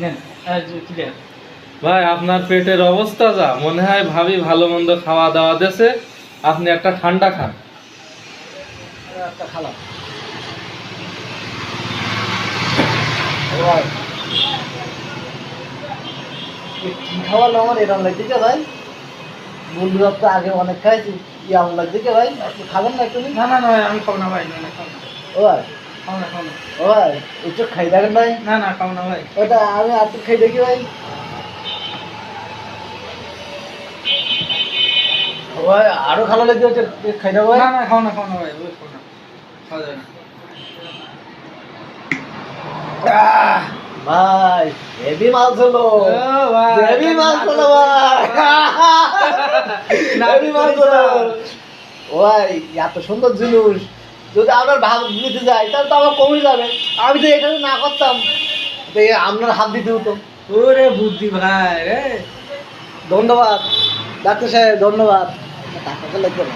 নেন ক্লিয়ার। ভাই আপনার পেটের অবস্থা যা, মনে হয় ভাবি ভালো মন্দ খাওয়া দাওয়া দেছে, আপনি একটা ঠান্ডা খান। একটা খালাম ভাই, কি খাওয়ালো আমার এরকম লাগছে ভাই। বন্ধুরা তো আগে অনেক খাইছি, কি এমন লাগছে ভাই। আপনি খাবেন না একটু? না না না ভাই, আমি খাবো না ভাই, না না খাবো না, ও ভাই, খাবো না, খাবো না। ও ভাই একটু খাই দেখেন ভাই। না না খাবো না ভাই। ওটা আমি আর খাই দেখি ভাই। ও ভাই আরো ভালো লাগছে, হচ্ছে খাই দেবো ভাই। না না খাবো না, খাবো না ভাই, ওই খাবো না, খাওয়া যাবে না। আহ, ভাই হেভি মাল হলো, ও ভাই, হেভি মাল হলো ভাই, হেভি মাল হলো। ও ভাই এত সুন্দর জিনিস যদি আপনার ভাব নিতে যাই তাহলে তো আমার কমে যাবে। আমি তো এখানে না করতাম তো আপনার হাত দিতে হতো। ওরে বুদ্ধি ভাই রে। ধন্যবাদ ডাক্তার সাহেব, ধন্যবাদ। টাকাটা লাগবে না।